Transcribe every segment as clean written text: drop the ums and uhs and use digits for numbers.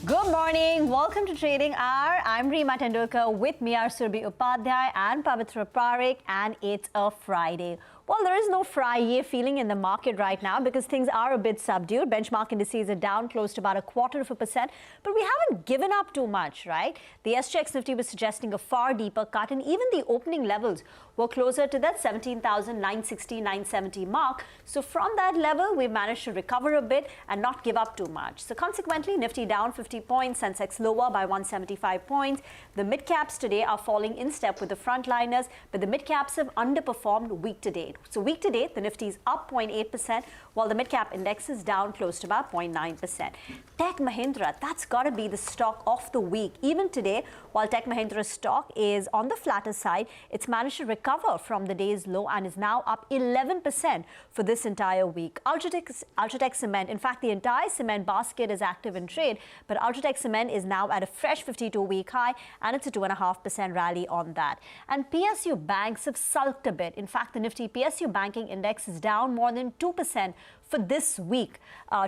Good morning. Welcome to Trading Hour. I'm Reema Tendulkar with Miyar Surbi Upadhyay and Pavitra Parekh, and it's a Friday. Well, there is no Friday feeling in the market right now because things are a bit subdued. Benchmark indices are down close to about 0.25%, but we haven't given up too much, right? The SGX Nifty was suggesting a far deeper cut, and even the opening levels were closer to that 17,960, 970 mark. So from that level, we managed to recover a bit and not give up too much. So consequently, Nifty down 50 points, Sensex lower by 175 points. The mid-caps today are falling in step with the frontliners, but the mid-caps have underperformed week to date. So week to date, the Nifty is up 0.8%, while the mid-cap index is down close to about 0.9%. Tech Mahindra, that's got to be the stock of the week. Even today, while Tech Mahindra's stock is on the flatter side, it's managed to recover from the day's low and is now up 11% for this entire week. Ultratech Cement, in fact, the entire cement basket is active in trade, but Ultratech Cement is now at a fresh 52-week high, and it's a 2.5% rally on that. And PSU banks have sulked a bit. In fact, the Nifty PSU banking index is down more than 2% for this week.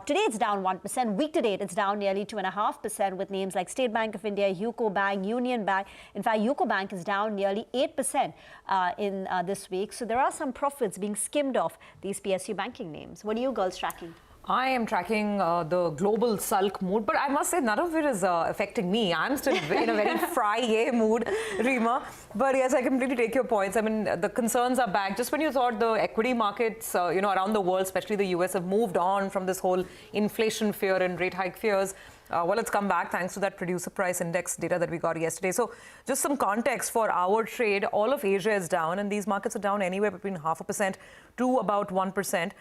Today it's down 1%. Week to date, it's down nearly 2.5% with names like State Bank of India, UCO Bank, Union Bank. In fact, UCO Bank is down nearly 8% in this week. So there are some profits being skimmed off these PSU banking names. What are you girls tracking? I am tracking the global sulk mood, but I must say none of it is affecting me. I'm still in a very Friday mood, Reema. But yes, I completely take your points. I mean, the concerns are back. Just when you thought the equity markets, around the world, especially the US, have moved on from this whole inflation fear and rate hike fears, well, it's come back thanks to that producer price index data that we got yesterday. So just some context for our trade, all of Asia is down, and these markets are down anywhere between 0.5% to about 1%.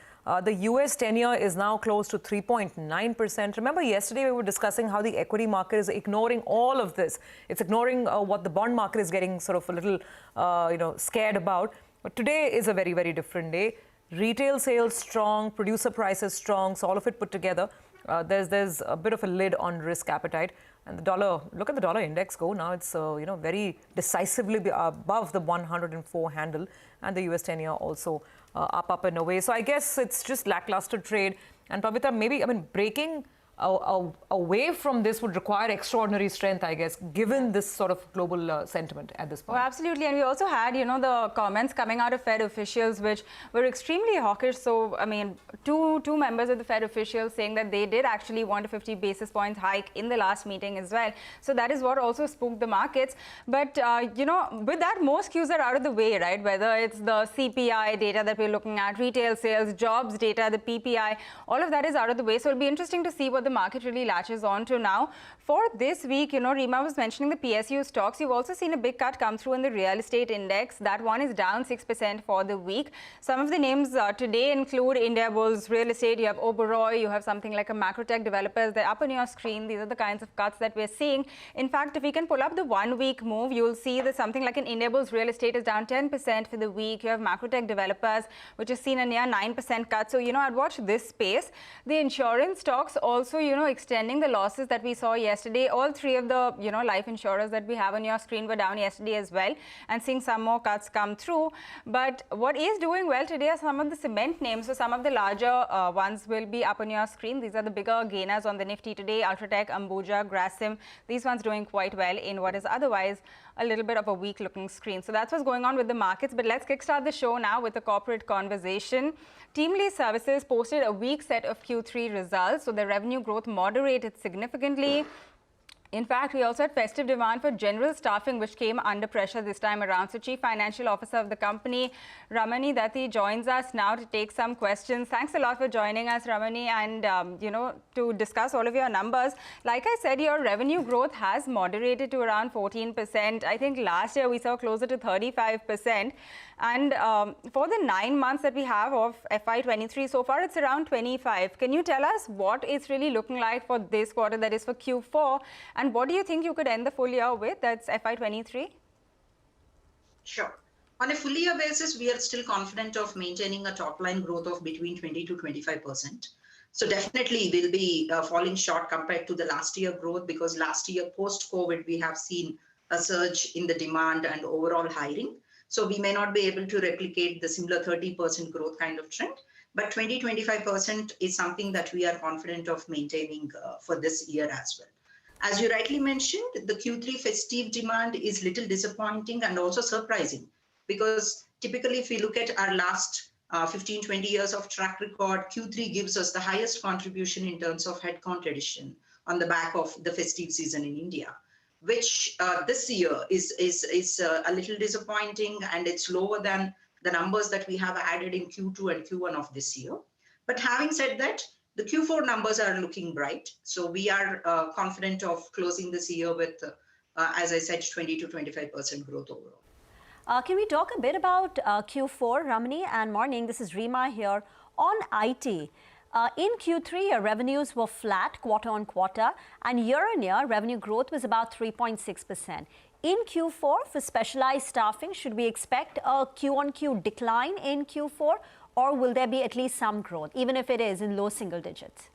The US 10-year is now close to 3.9%. Remember, yesterday we were discussing how the equity market is ignoring all of this. It's ignoring what the bond market is getting sort of a little, scared about. But today is a very, very different day. Retail sales strong, producer prices strong, so all of it put together. There's a bit of a lid on risk appetite. And the dollar, look at the dollar index go now. It's, very decisively above the 104 handle. And the US 10-year also up and away. So I guess it's just lackluster trade. And Pavitra, maybe, breaking away from this would require extraordinary strength, I guess, given this sort of global sentiment at this point. Oh, absolutely. And we also had, the comments coming out of Fed officials, which were extremely hawkish. So, two members of the Fed officials saying that they did actually want a 50 basis points hike in the last meeting as well. So that is what also spooked the markets. But, with that, most cues are out of the way, right? Whether it's the CPI data that we're looking at, retail sales, jobs data, the PPI, all of that is out of the way. So it'll be interesting to see what the market really latches on to now. For this week, Reema was mentioning the PSU stocks. You've also seen a big cut come through in the real estate index. That one is down 6% for the week. Some of the names today include India Bulls Real Estate. You have Oberoi. You have something like a Macrotech Developers. They're up on your screen. These are the kinds of cuts that we're seeing. In fact, if we can pull up the 1 week move, you'll see that something like an India Bulls Real Estate is down 10% for the week. You have Macrotech Developers, which has seen a near 9% cut. So, I'd watch this space. The insurance stocks also, extending the losses that we saw yesterday. All three of the, life insurers that we have on your screen were down yesterday as well, and seeing some more cuts come through. But what is doing well today are some of the cement names. So some of the larger ones will be up on your screen. These are the bigger gainers on the Nifty today. Ultratech, Ambuja, Grasim. These ones doing quite well in what is otherwise a little bit of a weak looking screen. So that's what's going on with the markets. But let's kickstart the show now with a corporate conversation. TeamLease Services posted a weak set of Q3 results. So the revenue growth moderated significantly. In fact, we also had festive demand for general staffing, which came under pressure this time around. So Chief Financial Officer of the company, Ramani Datti, joins us now to take some questions. Thanks a lot for joining us, Ramani, and, to discuss all of your numbers. Like I said, your revenue growth has moderated to around 14%. I think last year we saw closer to 35%. And for the 9 months that we have of FY23 so far, it's around 25. Can you tell us what it's really looking like for this quarter, that is for Q4? And what do you think you could end the full year with? That's FY23? Sure. On a full year basis, we are still confident of maintaining a top line growth of between 20 to 25%. So definitely we'll be falling short compared to the last year growth, because last year post-COVID, we have seen a surge in the demand and overall hiring. So we may not be able to replicate the similar 30% growth kind of trend, but 20-25% is something that we are confident of maintaining for this year as well. As you rightly mentioned, the Q3 festive demand is little disappointing and also surprising, because typically if we look at our last 15, 20 years of track record, Q3 gives us the highest contribution in terms of headcount addition on the back of the festive season in India, which this year is a little disappointing, and it's lower than the numbers that we have added in Q2 and Q1 of this year. But having said that, the Q4 numbers are looking bright. So we are confident of closing this year with, as I said, 20 to 25% growth overall. Can we talk a bit about Q4, Ramani? And morning, this is Rima here. On IT, in Q3, your revenues were flat quarter on quarter, and year on year, revenue growth was about 3.6%. In Q4, for specialized staffing, should we expect a Q on Q decline in Q4, or will there be at least some growth, even if it is in low single digits?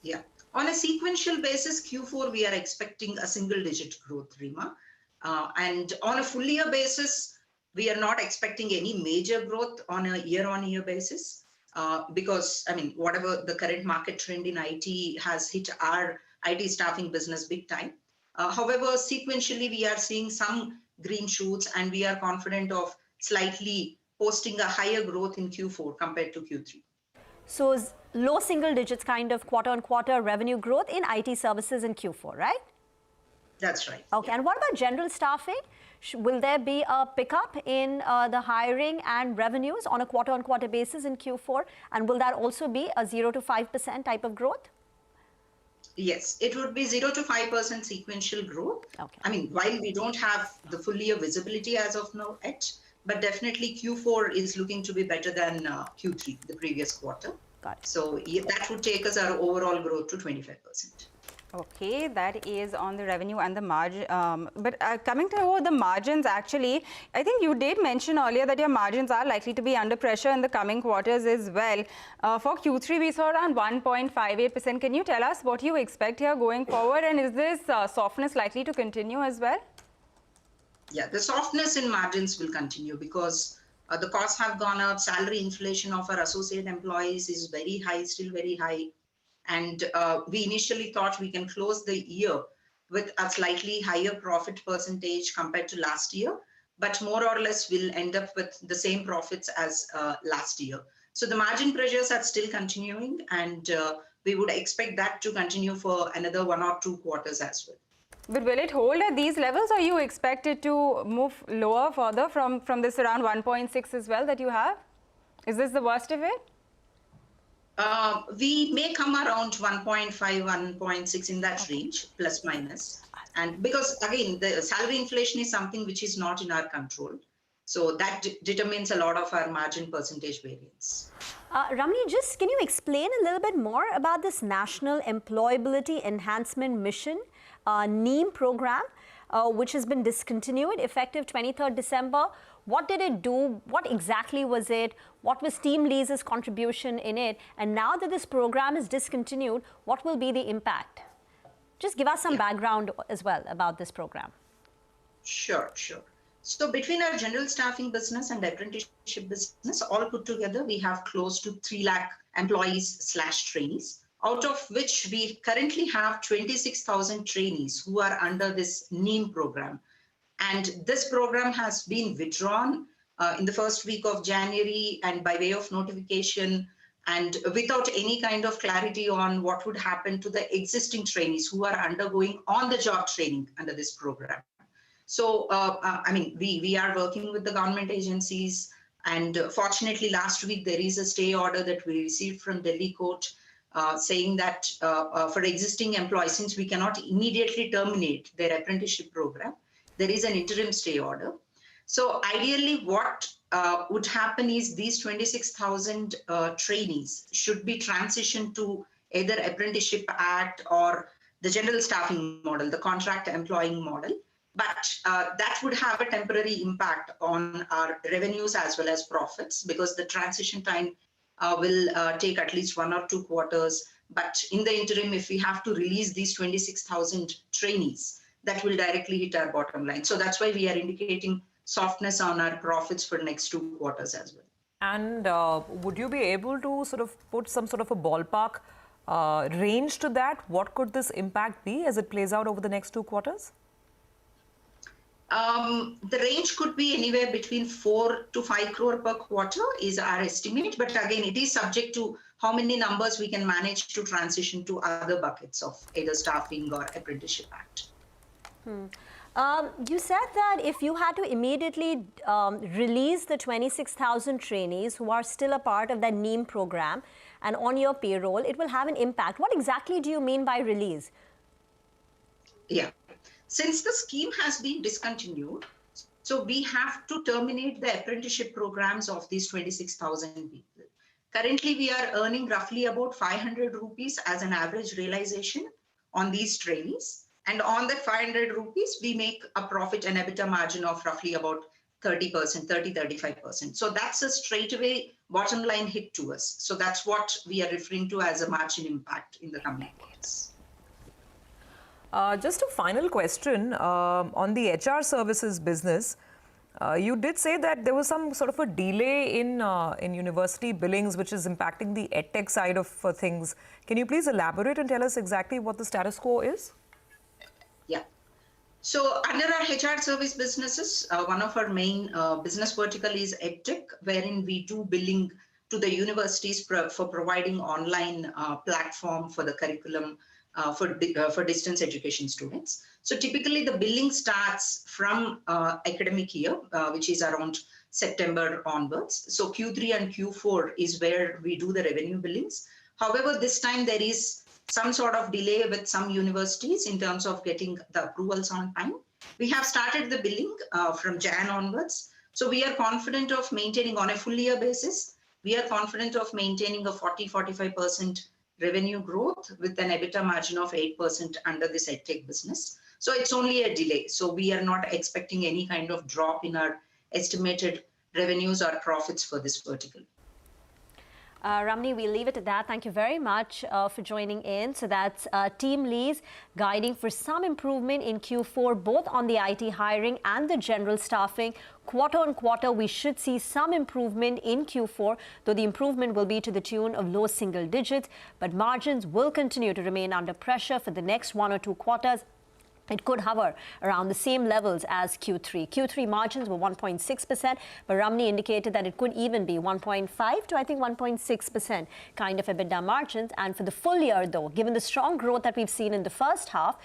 Yeah. On a sequential basis, Q4, we are expecting a single-digit growth, Rima. And on a full-year basis, we are not expecting any major growth on a year-on-year basis, because, I mean, whatever the current market trend in IT has hit our IT staffing business big time. However, sequentially, we are seeing some green shoots, and we are confident of slightly posting a higher growth in Q4 compared to Q3. So low single digits kind of quarter-on-quarter revenue growth in IT services in Q4, right? That's right. Okay, yeah. And what about general staffing? Will there be a pickup in the hiring and revenues on a quarter-on-quarter basis in Q4? And will that also be a 0 to 5% type of growth? Yes, it would be 0 to 5% sequential growth. Okay. I mean, while we don't have the full year visibility as of now yet, but definitely Q4 is looking to be better than Q3, the previous quarter. Got it. So yeah, that would take us our overall growth to 25%. Okay, that is on the revenue and the margin. But coming to the margins, actually, I think you did mention earlier that your margins are likely to be under pressure in the coming quarters as well. For Q3, we saw around 1.58%. Can you tell us what you expect here going forward? And is this softness likely to continue as well? Yeah, the softness in margins will continue because the costs have gone up. Salary inflation of our associate employees is very high, still very high. And we initially thought we can close the year with a slightly higher profit percentage compared to last year, but more or less we'll end up with the same profits as last year. So the margin pressures are still continuing, and we would expect that to continue for another 1 or 2 quarters as well. But will it hold at these levels, or you expect it to move lower further from this around 1.6 as well that you have? Is this the worst of it? We may come around 1.5, 1.6 in that range, plus minus. And because, again, the salary inflation is something which is not in our control. So that determines a lot of our margin percentage variance. Ramani, just can you explain a little bit more about this National Employability Enhancement Mission NEEM program, which has been discontinued effective 23rd December. What did it do? What exactly was it? What was TeamLease's contribution in it? And now that this program is discontinued, what will be the impact? Just give us some background as well about this program. Sure. So between our general staffing business and apprenticeship business, all put together, we have close to 3 lakh employees/trainees, out of which we currently have 26,000 trainees who are under this NEEM program. And this program has been withdrawn in the first week of January, and by way of notification, and without any kind of clarity on what would happen to the existing trainees who are undergoing on-the-job training under this program. So, I mean, we are working with the government agencies, and fortunately last week there is a stay order that we received from Delhi court saying that for existing employees, since we cannot immediately terminate their apprenticeship program, there is an interim stay order. So ideally what would happen is these 26,000 trainees should be transitioned to either Apprenticeship Act or the general staffing model, the contract employing model. But that would have a temporary impact on our revenues as well as profits, because the transition time will take at least 1 or 2 quarters. But in the interim, if we have to release these 26,000 trainees, that will directly hit our bottom line. So that's why we are indicating softness on our profits for next 2 quarters as well. And would you be able to sort of put some sort of a ballpark range to that? What could this impact be as it plays out over the next 2 quarters? The range could be anywhere between 4 to 5 crore per quarter is our estimate. But again, it is subject to how many numbers we can manage to transition to other buckets of either staffing or apprenticeship act. You said that if you had to immediately release the 26,000 trainees who are still a part of that NEEM program and on your payroll, it will have an impact. What exactly do you mean by release? Yeah. Since the scheme has been discontinued, so we have to terminate the apprenticeship programs of these 26,000 people. Currently, we are earning roughly about 500 rupees as an average realization on these trainees. And on that 500 rupees, we make a profit and EBITDA margin of roughly about 30%, 35%. So that's a straightaway bottom line hit to us. So that's what we are referring to as a margin impact in the coming quarters. Just a final question on the HR services business. You did say that there was some sort of a delay in university billings, which is impacting the edtech side of things. Can you please elaborate and tell us exactly what the status quo is? Yeah. So under our HR service businesses, one of our main business vertical is edtech, wherein we do billing to the universities for providing online platform for the curriculum for distance education students. So typically the billing starts from academic year, which is around September onwards. So Q3 and Q4 is where we do the revenue billings. However, this time there is some sort of delay with some universities in terms of getting the approvals on time. We have started the billing from Jan onwards. So we are confident of maintaining on a full year basis. We are confident of maintaining a 40-45% revenue growth with an EBITDA margin of 8% under this EdTech business. So it's only a delay. So we are not expecting any kind of drop in our estimated revenues or profits for this vertical. Ramani, we'll leave it at that. Thank you very much for joining in. So that's TeamLease guiding for some improvement in Q4, both on the IT hiring and the general staffing. Quarter on quarter, we should see some improvement in Q4, though the improvement will be to the tune of low single digits. But margins will continue to remain under pressure for the next 1 or 2 quarters. It could hover around the same levels as Q3. Q3 margins were 1.6%, but Ramani indicated that it could even be 1.5 to, I think, 1.6% kind of EBITDA margins. And for the full year, though, given the strong growth that we've seen in the first half,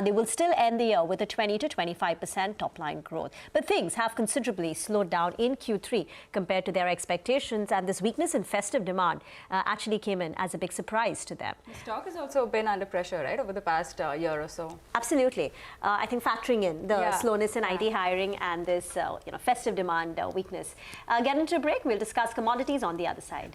they will still end the year with a 20 to 25% top-line growth. But things have considerably slowed down in Q3 compared to their expectations, and this weakness in festive demand actually came in as a big surprise to them. The stock has also been under pressure, right, over the past year or so. Absolutely. I think factoring in the slowness in IT hiring and this festive demand weakness. Get into a break. We'll discuss commodities on the other side.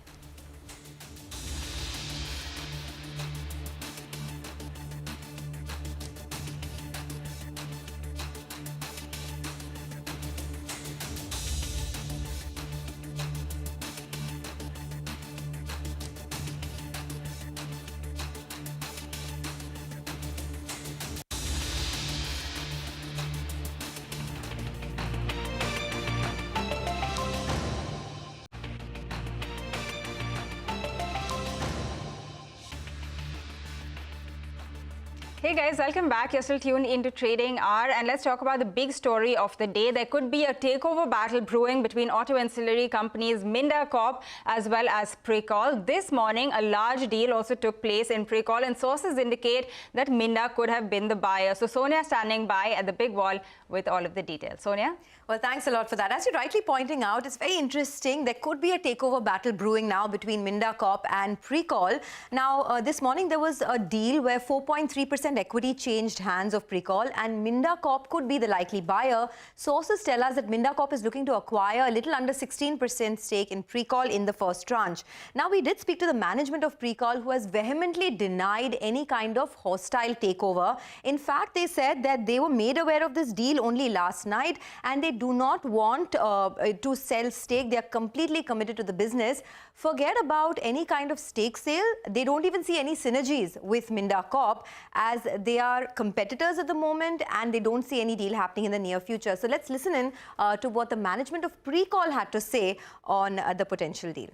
Hey guys, welcome back. You're still tuned into Trading Hour, and let's talk about the big story of the day. There could be a takeover battle brewing between auto ancillary companies Minda Corp as well as Pricol. This morning, a large deal also took place in Pricol, and sources indicate that Minda could have been the buyer. So Sonia standing by at the big wall with all of the details. Sonia? Well, thanks a lot for that. As you're rightly pointing out, it's very interesting. There could be a takeover battle brewing now between Minda Corp and Pricol. Now, this morning there was a deal where 4.3% equity changed hands of Pricol, and Minda Corp could be the likely buyer. Sources tell us that Minda Corp is looking to acquire a little under 16% stake in Pricol in the first tranche. Now, we did speak to the management of Pricol, who has vehemently denied any kind of hostile takeover. In fact, they said that they were made aware of this deal only last night, and they do not want to sell stake. They are completely committed to the business. Forget about any kind of stake sale. They don't even see any synergies with Minda Corp, as they are competitors at the moment, and they don't see any deal happening in the near future. So let's listen in to what the management of Pricol had to say on the potential deal.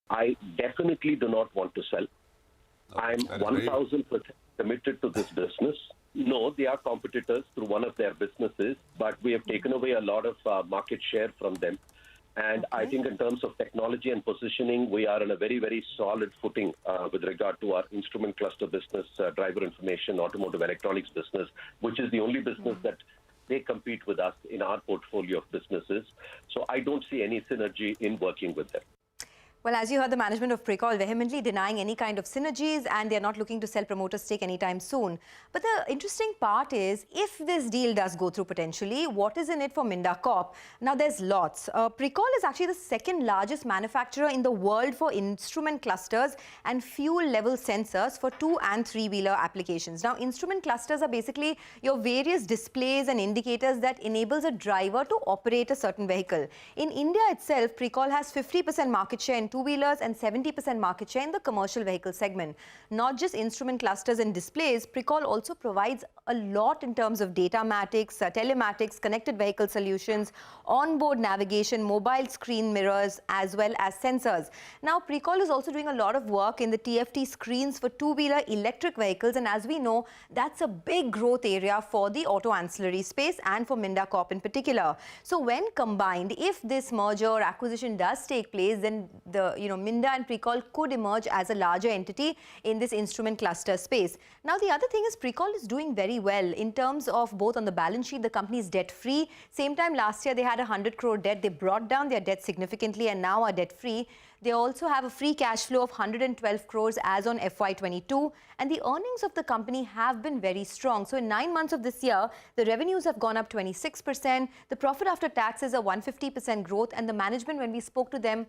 I definitely do not want to sell. I'm 1,000% committed to this business. No, they are competitors through one of their businesses, but we have taken away a lot of market share from them. And I think in terms of technology and positioning, we are on a very, very solid footing with regard to our instrument cluster business, driver information, automotive electronics business, which is the only business that they compete with us in our portfolio of businesses. So I don't see any synergy in working with them. Well, as you heard, the management of Pricol vehemently denying any kind of synergies, and they're not looking to sell promoter stake anytime soon. But the interesting part is, if this deal does go through potentially, what is in it for Minda Corp? Now, there's lots. Pricol is actually the second largest manufacturer in the world for instrument clusters and fuel-level sensors for 2- and 3-wheeler applications. Now, instrument clusters are basically your various displays and indicators that enables a driver to operate a certain vehicle. In India itself, Pricol has 50% market share in two-wheelers and 70% market share in the commercial vehicle segment. Not just instrument clusters and displays, Pricol also provides a lot in terms of datamatics, telematics, connected vehicle solutions, onboard navigation, mobile screen mirrors, as well as sensors. Now, Pricol is also doing a lot of work in the TFT screens for two-wheeler electric vehicles, and as we know, that's a big growth area for the auto ancillary space and for Minda Corp in particular. So when combined, if this merger or acquisition does take place, then the Minda and Pricol could emerge as a larger entity in this instrument cluster space. Now, the other thing is Pricol is doing very well in terms of both on the balance sheet, the company is debt-free. Same time last year, they had 100 crore debt. They brought down their debt significantly and now are debt-free. They also have a free cash flow of 112 crores as on FY22, and the earnings of the company have been very strong. So in 9 months of this year, the revenues have gone up 26%. The profit after tax is a 150% growth, and the management, when we spoke to them,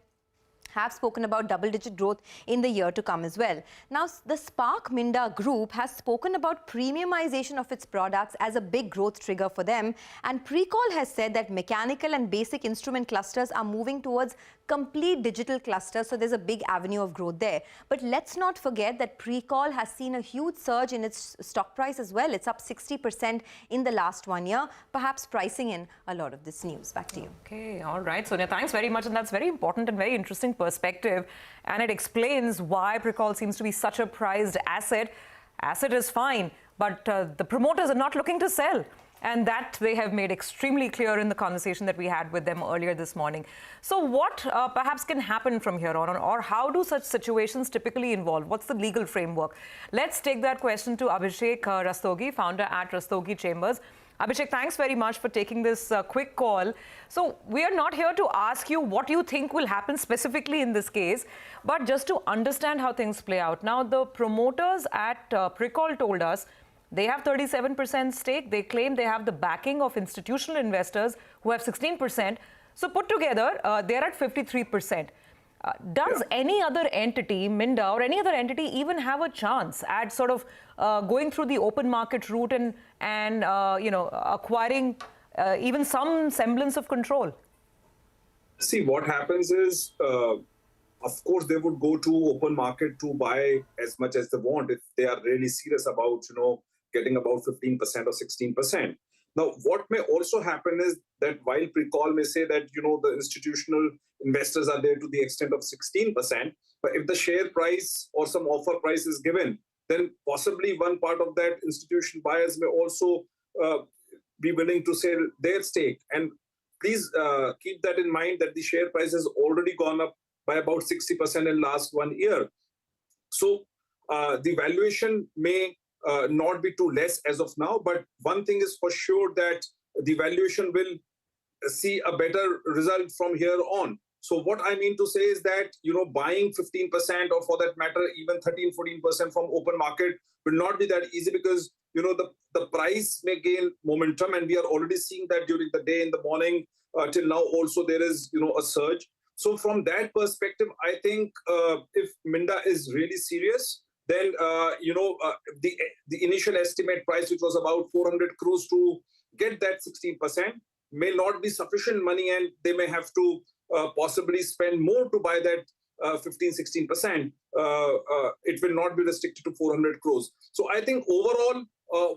have spoken about double-digit growth in the year to come as well. Now, the Spark Minda Group has spoken about premiumization of its products as a big growth trigger for them, and Pricol has said that mechanical and basic instrument clusters are moving towards complete digital clusters, so there's a big avenue of growth there. But let's not forget that Pricol has seen a huge surge in its stock price as well. It's up 60% in the last 1 year, perhaps pricing in a lot of this news. Back to you. Okay, all right, Sonia, thanks very much, and that's very important and very interesting perspective, and it explains why Pricol seems to be such a prized asset. Asset is fine, but the promoters are not looking to sell. And that they have made extremely clear in the conversation that we had with them earlier this morning. So what perhaps can happen from here on, or how do such situations typically involve? What's the legal framework? Let's take that question to Abhishek Rastogi, founder at Rastogi Chambers. Abhishek, thanks very much for taking this quick call. So we are not here to ask you what you think will happen specifically in this case, but just to understand how things play out. Now, the promoters at Pricol told us they have 37% stake. They claim they have the backing of institutional investors who have 16%. So put together, they're at 53%. Does any other entity, Minda or any other entity, even have a chance at sort of going through the open market route and acquiring even some semblance of control? See, what happens is, of course, they would go to open market to buy as much as they want if they are really serious about, getting about 15% or 16%. Now, what may also happen is that while Pricol may say that, the institutional investors are there to the extent of 16%, but if the share price or some offer price is given, then possibly one part of that institutional buyers may also be willing to sell their stake. And please keep that in mind that the share price has already gone up by about 60% in last 1 year. So the valuation may not be too less as of now, but one thing is for sure that the valuation will see a better result from here on. So what I mean to say is that, buying 15% or for that matter, even 13-14% from open market will not be that easy because, the price may gain momentum, and we are already seeing that during the day, in the morning, till now also there is, a surge. So from that perspective, I think if Minda is really serious, then, the initial estimate price, which was about 400 crores to get that 16%, may not be sufficient money, and they may have to possibly spend more to buy that 15-16%. It will not be restricted to 400 crores. So I think overall,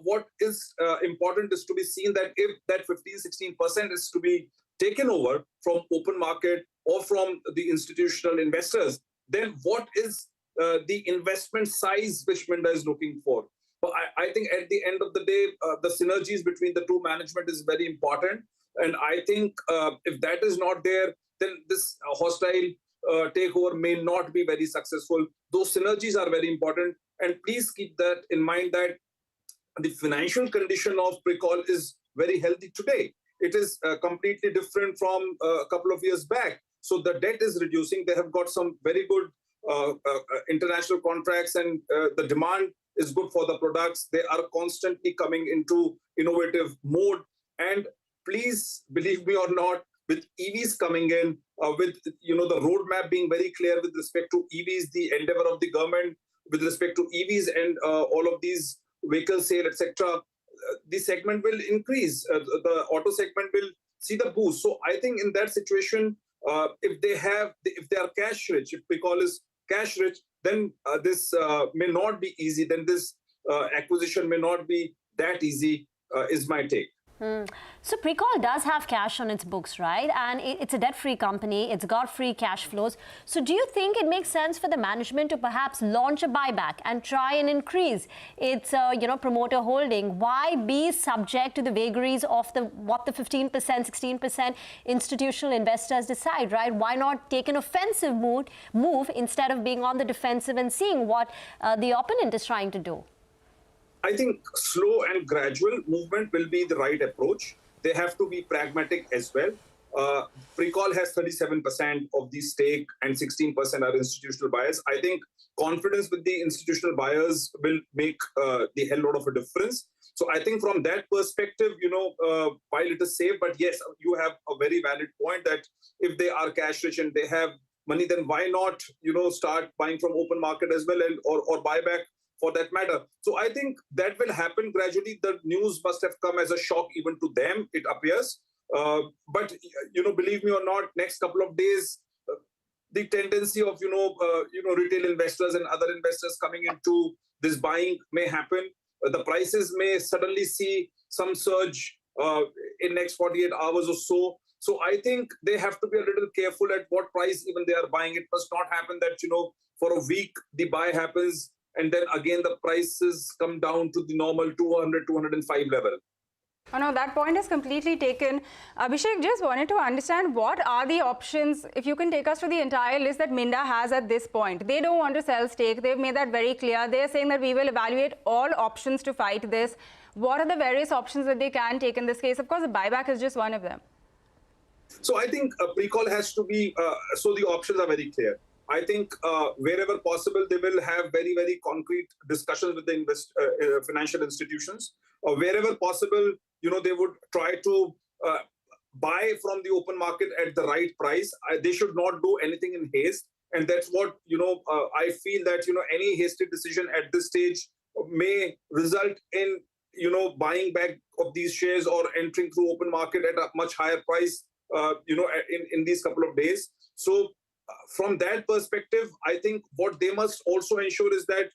what is important is to be seen that if that 15-16% is to be taken over from open market or from the institutional investors, then what is the investment size which Minda is looking for? But I think at the end of the day, the synergies between the two management is very important. And I think if that is not there, then this hostile takeover may not be very successful. Those synergies are very important. And please keep that in mind that the financial condition of Pricol is very healthy today. It is completely different from a couple of years back. So the debt is reducing. They have got some very good international contracts, and the demand is good for the products. They are constantly coming into innovative mode. And please believe me or not, with EVs coming in, with the roadmap being very clear with respect to EVs, the endeavor of the government with respect to EVs and all of these vehicle sale, etc., the segment will increase. The auto segment will see the boost. So I think in that situation, if they are cash rich, if Pricol is cash rich, then this may not be easy. Then this acquisition may not be that easy, is my take. So Pricol does have cash on its books, right? And it's a debt-free company. It's got free cash flows. So do you think it makes sense for the management to perhaps launch a buyback and try and increase its, promoter holding? Why be subject to the vagaries of what the 15%, 16% institutional investors decide, right? Why not take an offensive move instead of being on the defensive and seeing what the opponent is trying to do? I think slow and gradual movement will be the right approach. They have to be pragmatic as well. Pricol has 37% of the stake and 16% are institutional buyers. I think confidence with the institutional buyers will make the hell lot of a difference. So I think from that perspective, while it is safe, but yes, you have a very valid point that if they are cash rich and they have money, then why not, start buying from open market as well, and or buy back for that matter. So I think that will happen gradually. The news must have come as a shock even to them, it appears. But, believe me or not, next couple of days, the tendency of, retail investors and other investors coming into this buying may happen. The prices may suddenly see some surge in next 48 hours or so. So I think they have to be a little careful at what price even they are buying. It must not happen that, for a week, the buy happens, and then again the prices come down to the normal 200, 205 level. Oh no, that point is completely taken. Abhishek, just wanted to understand what are the options, if you can take us through the entire list that Minda has at this point. They don't want to sell stake. They've made that very clear. They're saying that we will evaluate all options to fight this. What are the various options that they can take in this case? Of course, the buyback is just one of them. So I think Pricol has to be, so the options are very clear. I think wherever possible, they will have very, very concrete discussions with the financial institutions. Wherever possible, they would try to buy from the open market at the right price. They should not do anything in haste. And that's what, I feel that, any hasty decision at this stage may result in, buying back of these shares or entering through open market at a much higher price, in these couple of days. So from that perspective, I think what they must also ensure is that,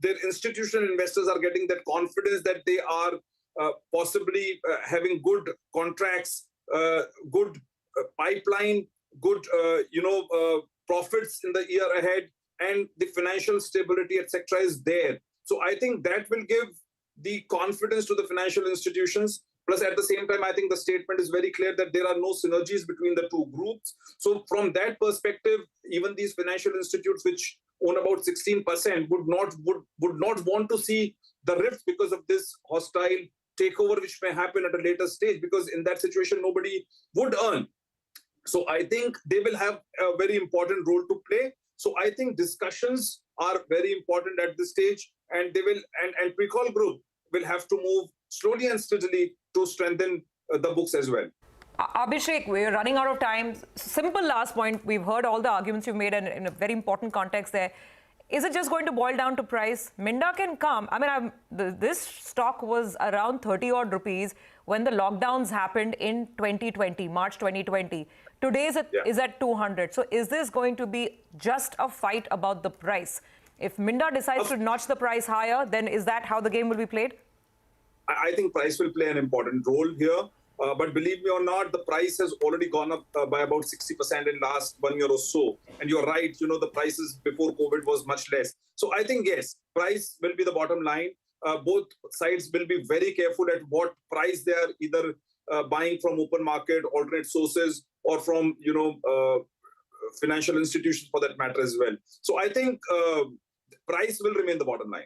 their institutional investors are getting that confidence that they are possibly having good contracts, good pipeline, good, profits in the year ahead, and the financial stability, etc., is there. So I think that will give the confidence to the financial institutions. Plus, at the same time, I think the statement is very clear that there are no synergies between the two groups. So from that perspective, even these financial institutes, which own about 16%, would not want to see the rift because of this hostile takeover, which may happen at a later stage, because in that situation, nobody would earn. So I think they will have a very important role to play. So I think discussions are very important at this stage, and they will, and Pricol Group will have to move slowly and steadily to strengthen the books as well. Abhishek, we're running out of time. Simple last point. We've heard all the arguments you've made in a very important context there. Is it just going to boil down to price? Minda can come. I mean, this stock was around 30 odd rupees when the lockdowns happened in 2020, March 2020. Today is at 200. So is this going to be just a fight about the price? If Minda decides to notch the price higher, then is that how the game will be played? I think price will play an important role here. But believe me or not, the price has already gone up by about 60% in last 1 year or so. And you're right, the prices before COVID was much less. So I think, yes, price will be the bottom line. Both sides will be very careful at what price they are either buying from open market, alternate sources, or from, financial institutions for that matter as well. So I think price will remain the bottom line.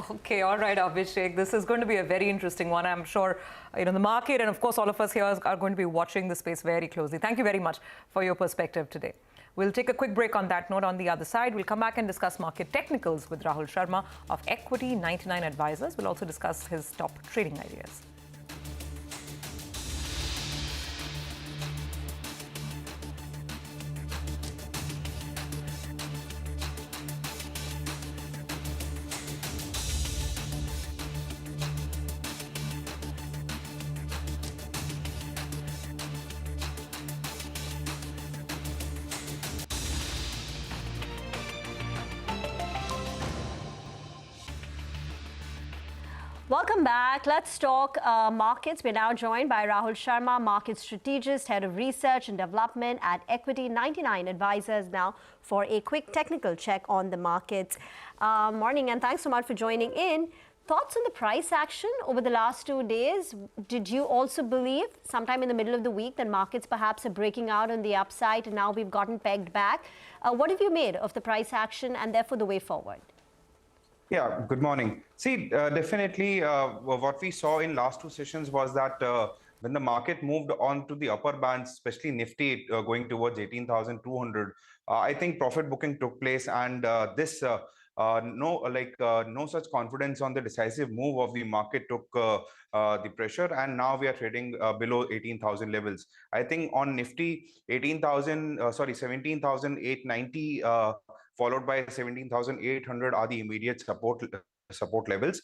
Okay, all right, Abhishek. This is going to be a very interesting one. I'm sure the market and, of course, all of us here are going to be watching the space very closely. Thank you very much for your perspective today. We'll take a quick break on that note. On the other side, we'll come back and discuss market technicals with Rahul Sharma of Equity 99 Advisors. We'll also discuss his top trading ideas. Welcome back. Let's talk markets. We're now joined by Rahul Sharma, market strategist, head of research and development at Equity 99 Advisors, now for a quick technical check on the markets. Morning, and thanks so much for joining in. Thoughts on the price action over the last 2 days? Did you also believe sometime in the middle of the week that markets perhaps are breaking out on the upside and now we've gotten pegged back? What have you made of the price action and therefore the way forward? Yeah, good morning. See, definitely what we saw in last 2 sessions was that when the market moved on to the upper bands, especially Nifty going towards 18,200, I think profit booking took place, and no such confidence on the decisive move of the market took the pressure, and now we are trading below 18,000 levels. I think on Nifty, 17,890 followed by 17,800 are the immediate support levels,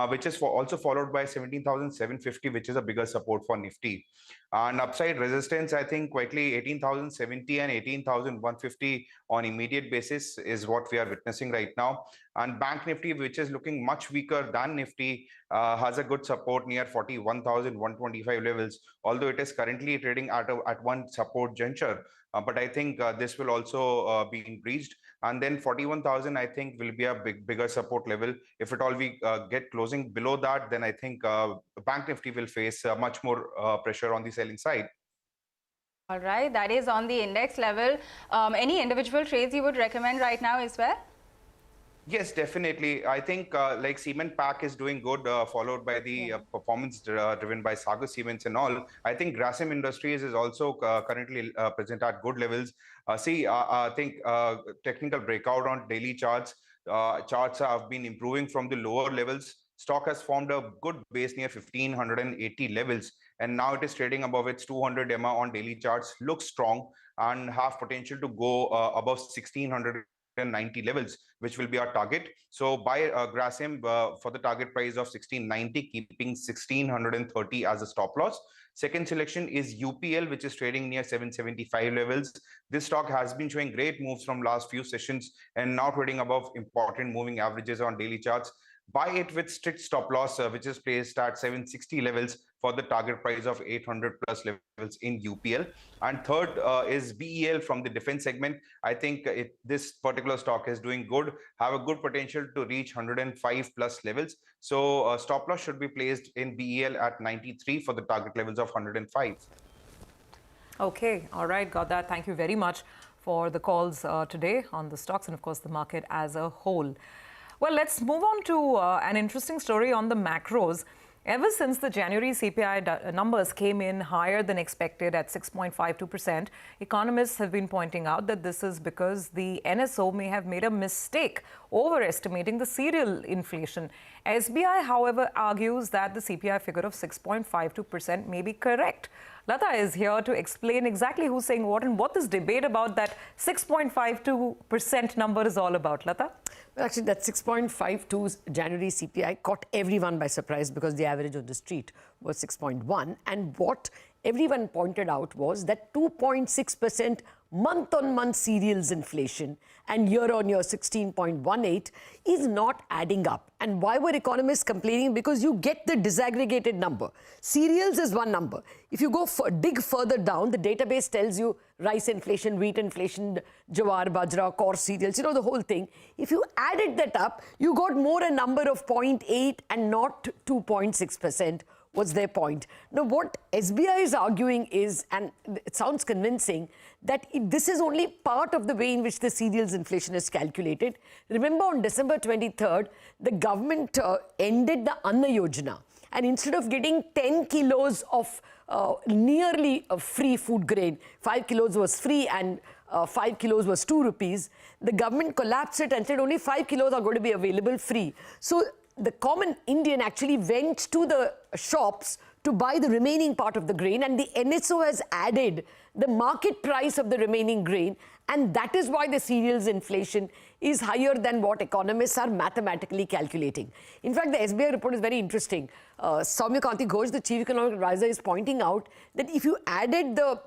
which is also followed by 17,750, which is a bigger support for Nifty. And upside resistance, I think quietly 18,070 and 18,150 on immediate basis is what we are witnessing right now. And Bank Nifty, which is looking much weaker than Nifty, has a good support near 41,125 levels, although it is currently trading at one support juncture. But I think this will also be breached. And then 41,000, I think, will be a bigger support level. If at all we get closing below that, then I think Bank Nifty will face much more pressure on the selling side. All right, that is on the index level. Any individual trades you would recommend right now as well? Yes, definitely. I think like Cement Pack is doing good, followed by the performance driven by Sagar Cements and all. I think Grasim Industries is also currently present at good levels. I think technical breakout on daily charts. Charts have been improving from the lower levels. Stock has formed a good base near 1,580 levels, and now it is trading above its 200 EMA on daily charts. Looks strong and have potential to go above 1,690 levels, which will be our target. So buy Grasim for the target price of 1,690, keeping 1,630 as a stop loss. Second selection is UPL, which is trading near 775 levels. This stock has been showing great moves from last few sessions and now trading above important moving averages on daily charts. Buy it with strict stop loss, which is placed at 760 levels for the target price of 800 plus levels in UPL. And third is BEL from the defense segment. I think this particular stock is doing good, have a good potential to reach 105 plus levels. So stop loss should be placed in BEL at 93 for the target levels of 105. Okay, all right, got that. Thank you very much for the calls today on the stocks and, of course, the market as a whole. Well, let's move on to an interesting story on the macros. Ever since the January CPI numbers came in higher than expected at 6.52%, economists have been pointing out that this is because the NSO may have made a mistake overestimating the cereal inflation. SBI, however, argues that the CPI figure of 6.52% may be correct. Lata is here to explain exactly who's saying what and what this debate about that 6.52% number is all about. Lata? Well, actually, that 6.52 January CPI caught everyone by surprise because the average of the street was 6.1. And what everyone pointed out was that 2.6% month-on-month cereals inflation and year-on-year 16.18 is not adding up. And why were economists complaining? Because you get the disaggregated number. Cereals is one number. If you go dig further down, the database tells you rice inflation, wheat inflation, jawar, bajra, coarse cereals, you know, the whole thing. If you added that up, you got more a number of 0.8 and not 2.6%. Was their point. Now, what SBI is arguing is, and it sounds convincing, that this is only part of the way in which the cereals inflation is calculated. Remember, on December 23rd, the government ended the Anna Yojana. And instead of getting 10 kilos of nearly free food grain, 5 kilos was free and 5 kilos was 2 rupees, the government collapsed it and said only 5 kilos are going to be available free. So the common Indian actually went to the shops to buy the remaining part of the grain, and the NSO has added the market price of the remaining grain, and that is why the cereals inflation is higher than what economists are mathematically calculating. In fact, the SBI report is very interesting. Soumya Kanti Ghosh, the chief economic advisor, is pointing out that if you added the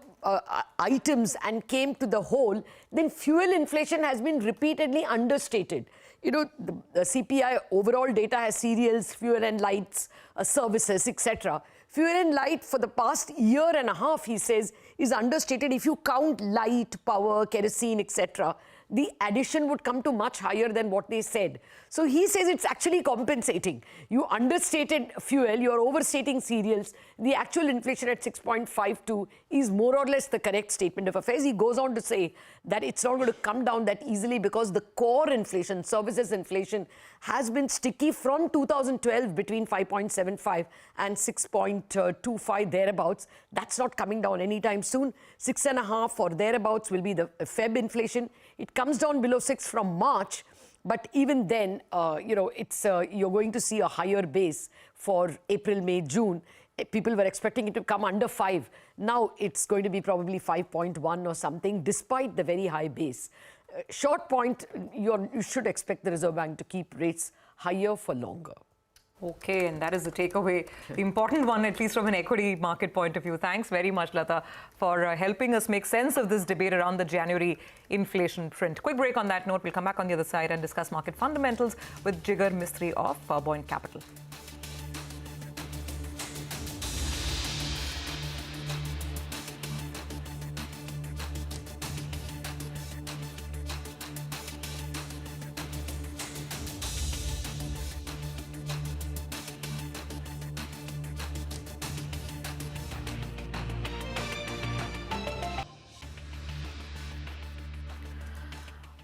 items and came to the whole, then fuel inflation has been repeatedly understated. You know, the CPI overall data has cereals, fuel and lights, services, etc. Fuel and light for the past year and a half, he says, is understated. If you count light, power, kerosene, etc., the addition would come to much higher than what they said. So he says it's actually compensating. You understated fuel, you're overstating cereals. The actual inflation at 6.52 is more or less the correct statement of affairs. He goes on to say that it's not going to come down that easily because the core inflation, services inflation, has been sticky from 2012 between 5.75 and 6.25 thereabouts. That's not coming down anytime soon. 6.5 or thereabouts will be the Feb inflation. It comes down below 6 from March, but even then, you know, it's you're going to see a higher base for April, May, June. People were expecting it to come under 5. Now it's going to be probably 5.1 or something, despite the very high base. Short point, you should expect the Reserve Bank to keep rates higher for longer. Okay, and that is the takeaway, the important one, at least from an equity market point of view. Thanks very much, Lata, for helping us make sense of this debate around the January inflation print. Quick break on that note. We'll come back on the other side and discuss market fundamentals with Jigar Mistry of Pharma and Capital.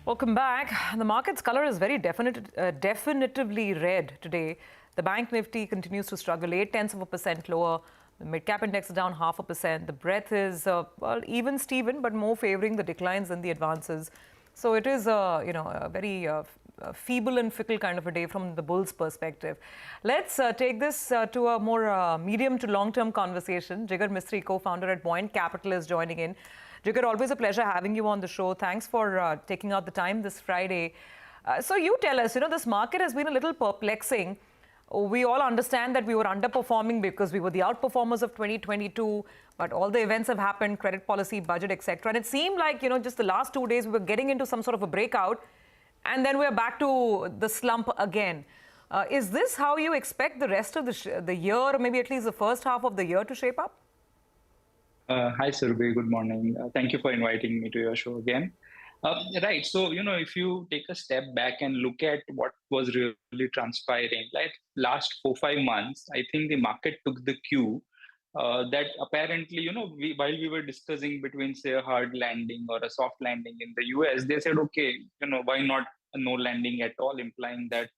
Welcome back. The market's color is very definitively red today. The bank Nifty continues to struggle, 0.8% lower. The mid-cap index is down 0.5%. The breadth is well, even Steven, but more favoring the declines than the advances. So it is a very feeble and fickle kind of a day from the bulls' perspective. Let's take this to a more medium to long-term conversation. Jigar Mistry, co-founder at Buoyant Capital, is joining in. Jigar, always a pleasure having you on the show. Thanks for taking out the time this Friday. So you tell us, this market has been a little perplexing. We all understand that we were underperforming because we were the outperformers of 2022, but all the events have happened, credit policy, budget, etc. And it seemed like, just the last 2 days we were getting into some sort of a breakout, and then we're back to the slump again. Is this how you expect the rest of the year, or maybe at least the first half of the year, to shape up? Hi, Surbhi. Good morning. Thank you for inviting me to your show again. Right. So, if you take a step back and look at what was really transpiring, like last 4-5 months, I think the market took the cue that apparently, while we were discussing between, say, a hard landing or a soft landing in the US, they said, okay, why not a no landing at all, implying that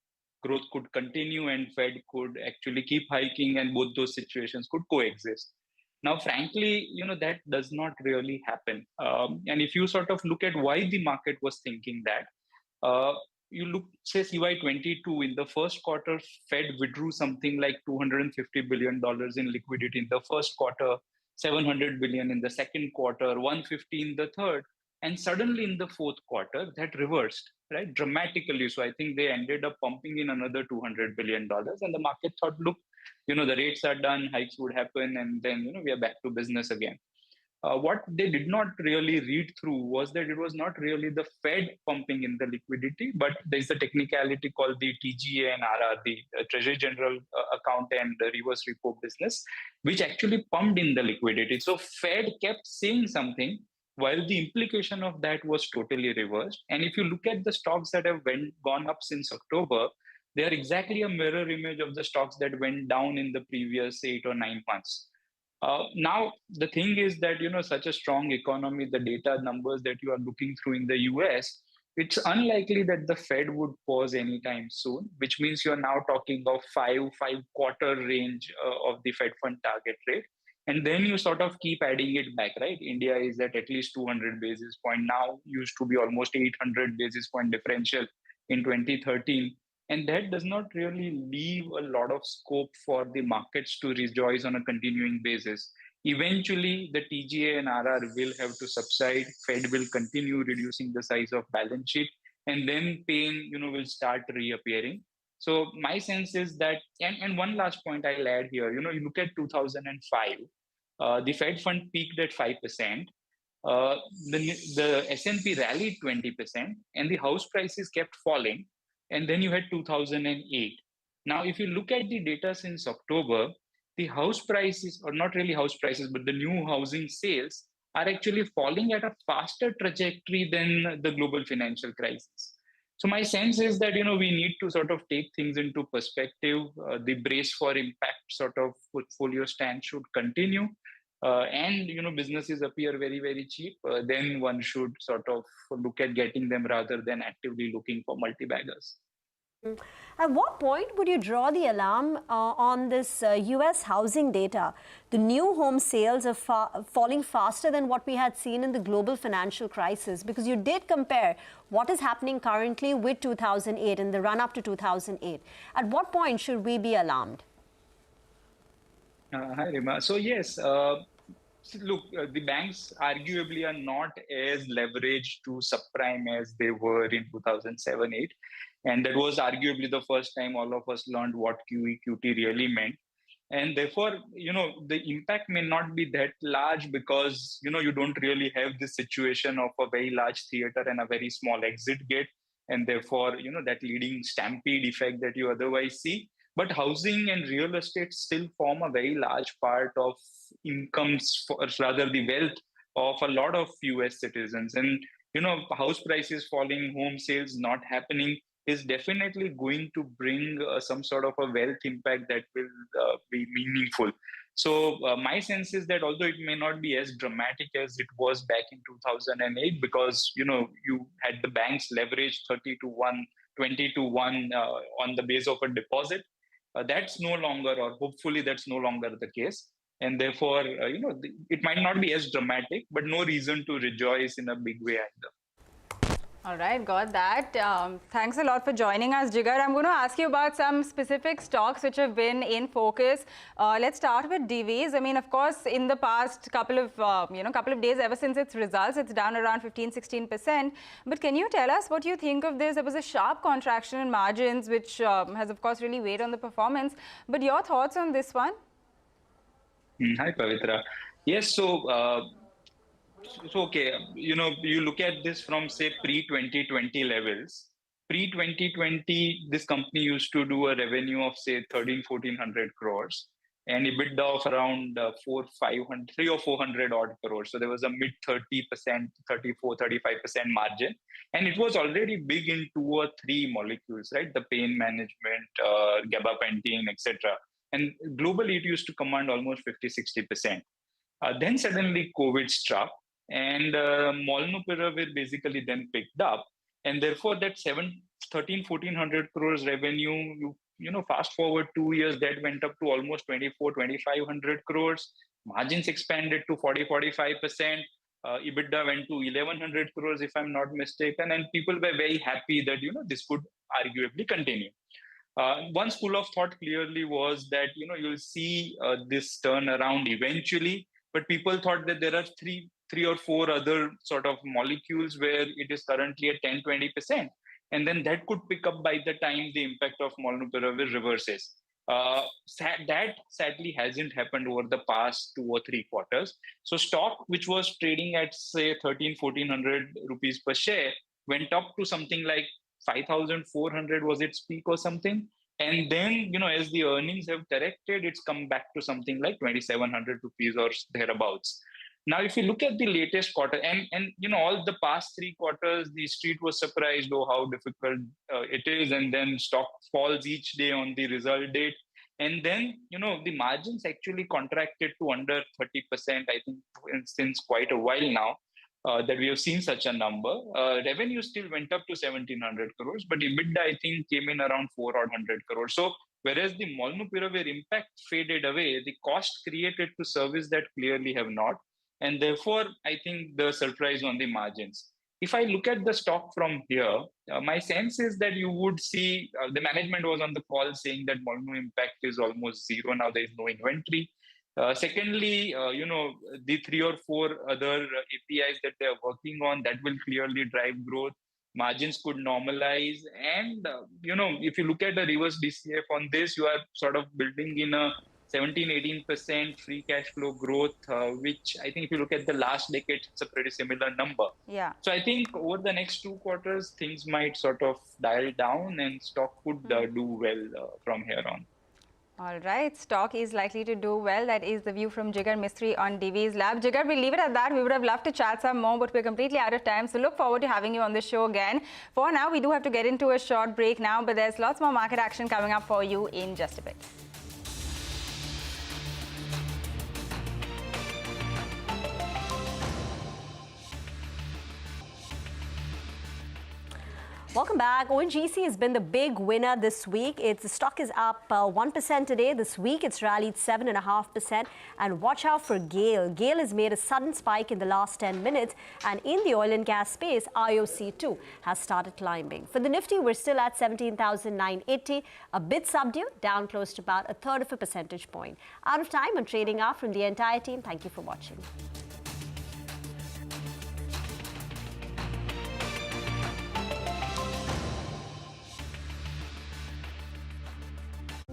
growth could continue and Fed could actually keep hiking and both those situations could coexist. Now, frankly, that does not really happen. And if you sort of look at why the market was thinking that, you look, say, CY22, in the first quarter, Fed withdrew something like $250 billion in liquidity in the first quarter, 700 billion in the second quarter, 150 in the third. And suddenly in the fourth quarter, that reversed, right, dramatically. So I think they ended up pumping in another $200 billion. And the market thought, look, the rates are done, hikes would happen, and then, we are back to business again. What they did not really read through was that it was not really the Fed pumping in the liquidity, but there's a technicality called the TGA and RR, the Treasury General Account and the reverse repo business, which actually pumped in the liquidity. So Fed kept saying something while the implication of that was totally reversed. And if you look at the stocks that have gone up since October, they are exactly a mirror image of the stocks that went down in the previous 8 or 9 months. Now, the thing is that, such a strong economy, the data numbers that you are looking through in the US, it's unlikely that the Fed would pause anytime soon, which means you're now talking of 5.25 range of the Fed fund target rate. And then you sort of keep adding it back, right? India is at least 200 basis point now, used to be almost 800 basis point differential in 2013. And that does not really leave a lot of scope for the markets to rejoice on a continuing basis. Eventually, the TGA and RR will have to subside. Fed will continue reducing the size of balance sheet, and then pain, will start reappearing. So my sense is that, and one last point I'll add here, you look at 2005, the Fed fund peaked at 5%. The S&P rallied 20%, and the house prices kept falling. And then you had 2008. Now, if you look at the data since October, the house prices, or not really house prices, but the new housing sales are actually falling at a faster trajectory than the global financial crisis. So my sense is that, we need to sort of take things into perspective. The brace for impact sort of portfolio stance should continue. And, businesses appear very, very cheap. Then one should sort of look at getting them rather than actively looking for multi-baggers. At what point would you draw the alarm on this US housing data? The new home sales are falling faster than what we had seen in the global financial crisis, because you did compare what is happening currently with 2008 and the run-up to 2008. At what point should we be alarmed? Hi, Rima. So yes, look, the banks arguably are not as leveraged to subprime as they were in 2007-8. And that was arguably the first time all of us learned what QE, QT really meant. And therefore, the impact may not be that large because, you don't really have this situation of a very large theater and a very small exit gate. And therefore, that leading stampede effect that you otherwise see. But housing and real estate still form a very large part of incomes, or rather the wealth of a lot of US citizens. And, house prices falling, home sales not happening is definitely going to bring some sort of a wealth impact that will be meaningful. So my sense is that although it may not be as dramatic as it was back in 2008, because, you had the banks leverage 30 to 1, 20 to 1 on the base of a deposit. That's no longer, or hopefully that's no longer the case. And therefore, it might not be as dramatic, but no reason to rejoice in a big way either. All right, got that. Thanks a lot for joining us, Jigar. I'm going to ask you about some specific stocks which have been in focus. Let's start with Divi's. I mean, of course, in the past couple of days, ever since its results, it's down around 15-16%. But can you tell us what you think of this? There was a sharp contraction in margins, which has, of course, really weighed on the performance. But your thoughts on this one? Hi, Pavitra. Yes, so okay, you look at this from, say, pre-2020 levels. Pre-2020, this company used to do a revenue of, say, 1,400 crores and EBITDA of around 300 or 400 odd crores. So there was a mid 30%, 34, 35% margin. And it was already big in 2 or 3 molecules, right? The pain management, gabapentin, etc. And globally, it used to command almost 50-60%. Then suddenly COVID struck, and molnupiravir basically then picked up. And therefore, that 1,400 crores revenue, fast forward 2 years, that went up to almost 2,500 crores. Margins expanded to 40-45%. EBITDA went to 1,100 crores, if I'm not mistaken. And people were very happy that, this could arguably continue. One school of thought clearly was that, you'll see this turnaround eventually, but people thought that there are three or four other sort of molecules where it is currently at 10-20%. And then that could pick up by the time the impact of molnupiravir reverses. That sadly hasn't happened over the past 2 or 3 quarters. So stock, which was trading at say 1400 rupees per share, went up to something like 5,400 was its peak or something. And then, as the earnings have corrected, it's come back to something like 2,700 rupees or thereabouts. Now, if you look at the latest quarter, and all the past 3 quarters, the street was surprised, how difficult it is, and then stock falls each day on the result date. And then, the margins actually contracted to under 30%, I think, since quite a while now, that we have seen such a number. Revenue still went up to 1,700 crores, but EBITDA, I think, came in around 400 crores. So, whereas the Molnupiravir impact faded away, the cost created to service that clearly have not. And therefore, I think the surprise on the margins. If I look at the stock from here, my sense is that you would see the management was on the call saying that Molnu impact is almost zero. Now there is no inventory. Secondly, the 3 or 4 other APIs that they are working on, that will clearly drive growth. Margins could normalize. And, if you look at the reverse DCF on this, you are sort of building in a 17-18% free cash flow growth, which I think if you look at the last decade, it's a pretty similar number. Yeah. So I think over the next 2 quarters, things might sort of dial down and stock could do well from here on. All right, stock is likely to do well. That is the view from Jigar Mistry on Divi's Lab. Jigar, we'll leave it at that. We would have loved to chat some more, but we're completely out of time. So look forward to having you on the show again. For now, we do have to get into a short break now, but there's lots more market action coming up for you in just a bit. Welcome back. ONGC has been the big winner this week. The stock is up 1% today. This week, it's rallied 7.5%. And watch out for GAIL. GAIL has made a sudden spike in the last 10 minutes. And in the oil and gas space, IOC too has started climbing. For the Nifty, we're still at 17,980. A bit subdued, down close to about 1/3 of a percentage point. Out of time on Trading Hour from the entire team. Thank you for watching.